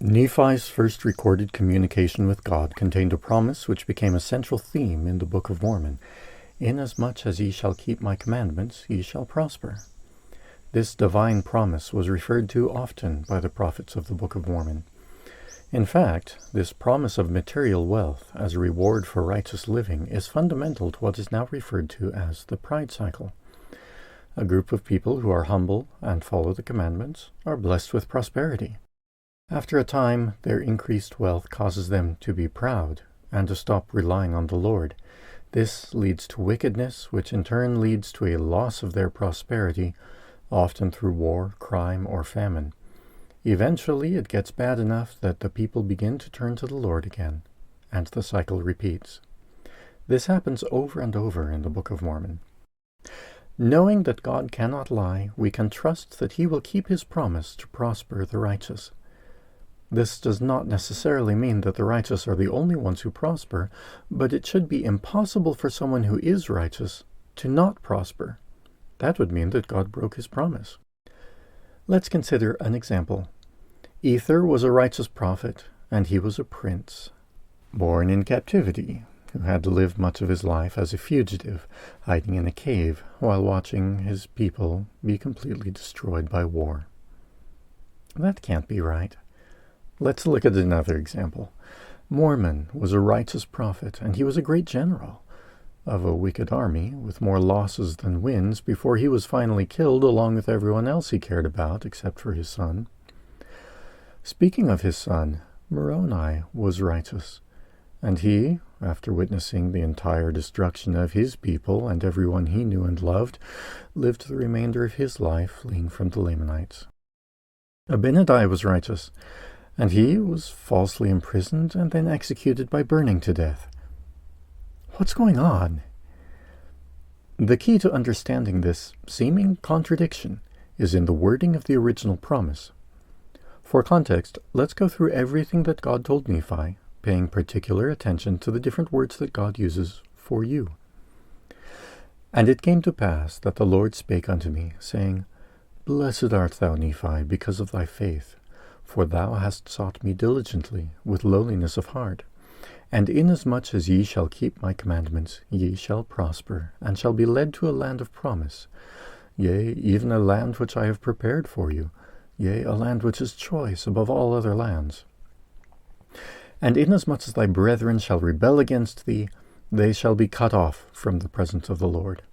Nephi's first recorded communication with God contained a promise which became a central theme in the Book of Mormon. Inasmuch as ye shall keep my commandments, ye shall prosper. This divine promise was referred to often by the prophets of the Book of Mormon. In fact, this promise of material wealth as a reward for righteous living is fundamental to what is now referred to as the pride cycle. A group of people who are humble and follow the commandments are blessed with prosperity. After a time, their increased wealth causes them to be proud and to stop relying on the Lord. This leads to wickedness, which in turn leads to a loss of their prosperity, often through war, crime, or famine. Eventually, it gets bad enough that the people begin to turn to the Lord again, and the cycle repeats. This happens over and over in the Book of Mormon. Knowing that God cannot lie, we can trust that He will keep His promise to prosper the righteous. This does not necessarily mean that the righteous are the only ones who prosper, but it should be impossible for someone who is righteous to not prosper. That would mean that God broke His promise. Let's consider an example. Ether was a righteous prophet, and he was a prince, born in captivity, who had to live much of his life as a fugitive, hiding in a cave while watching his people be completely destroyed by war. That can't be right. Let's look at another example. Mormon was a righteous prophet, and he was a great general of a wicked army with more losses than wins before he was finally killed along with everyone else he cared about except for his son. Speaking of his son, Moroni was righteous, and he, after witnessing the entire destruction of his people and everyone he knew and loved, lived the remainder of his life fleeing from the Lamanites. Abinadi was righteous, and he was falsely imprisoned and then executed by burning to death. What's going on? The key to understanding this seeming contradiction is in the wording of the original promise. For context, let's go through everything that God told Nephi, paying particular attention to the different words that God uses for you. And it came to pass that the Lord spake unto me, saying, Blessed art thou, Nephi, because of thy faith, for thou hast sought me diligently, with lowliness of heart. And inasmuch as ye shall keep my commandments, ye shall prosper, and shall be led to a land of promise, yea, even a land which I have prepared for you, yea, a land which is choice above all other lands. And inasmuch as thy brethren shall rebel against thee, they shall be cut off from the presence of the Lord.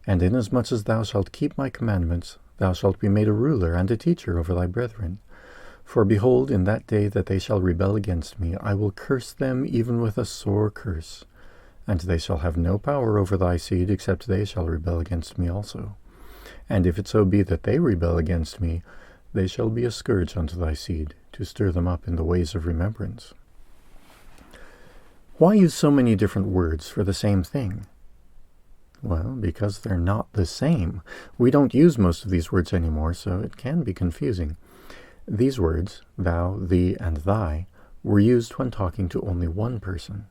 And inasmuch as thou shalt keep my commandments, thou shalt be made a ruler and a teacher over thy brethren. For behold, in that day that they shall rebel against me, I will curse them even with a sore curse. And they shall have no power over thy seed, except they shall rebel against me also. And if it so be that they rebel against me, they shall be a scourge unto thy seed, to stir them up in the ways of remembrance. Why use so many different words for the same thing? Well, because they're not the same. We don't use most of these words anymore, so it can be confusing. These words, thou, thee, and thy, were used when talking to only one person.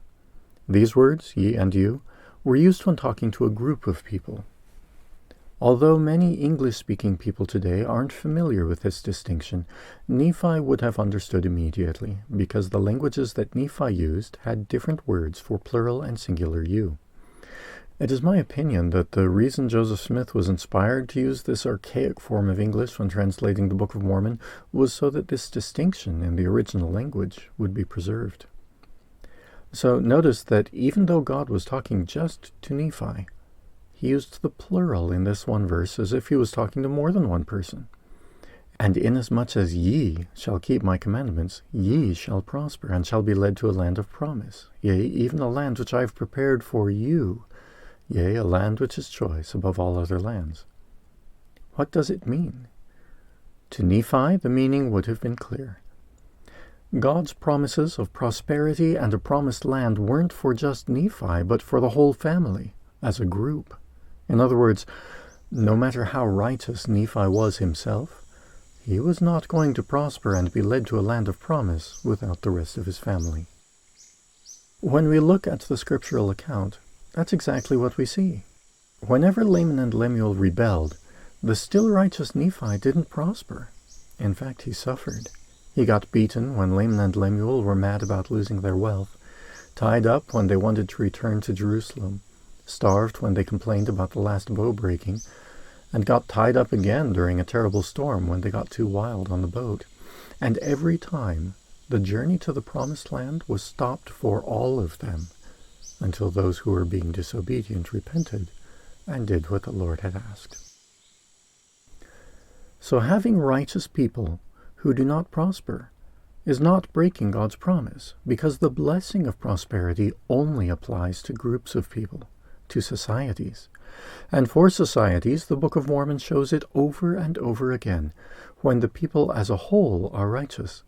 These words, ye and you, were used when talking to a group of people. Although many English-speaking people today aren't familiar with this distinction, Nephi would have understood immediately, because the languages that Nephi used had different words for plural and singular you. It is my opinion that the reason Joseph Smith was inspired to use this archaic form of English when translating the Book of Mormon was so that this distinction in the original language would be preserved. So notice that even though God was talking just to Nephi, He used the plural in this one verse as if He was talking to more than one person. And inasmuch as ye shall keep my commandments, ye shall prosper, and shall be led to a land of promise, yea, even a land which I have prepared for you, yea, a land which is choice above all other lands. What does it mean? To Nephi, the meaning would have been clear. God's promises of prosperity and a promised land weren't for just Nephi, but for the whole family, as a group. In other words, no matter how righteous Nephi was himself, he was not going to prosper and be led to a land of promise without the rest of his family. When we look at the scriptural account, that's exactly what we see. Whenever Laman and Lemuel rebelled, the still righteous Nephi didn't prosper. In fact, he suffered. He got beaten when Laman and Lemuel were mad about losing their wealth, tied up when they wanted to return to Jerusalem, starved when they complained about the last bow breaking, and got tied up again during a terrible storm when they got too wild on the boat. And every time, the journey to the Promised Land was stopped for all of them, until those who were being disobedient repented and did what the Lord had asked. So having righteous people who do not prosper is not breaking God's promise, because the blessing of prosperity only applies to groups of people, to societies. And for societies, the Book of Mormon shows it over and over again. When the people as a whole are righteous,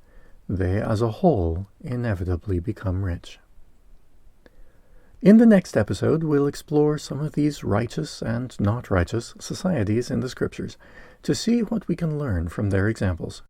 they as a whole inevitably become rich. In the next episode, we'll explore some of these righteous and not righteous societies in the Scriptures to see what we can learn from their examples.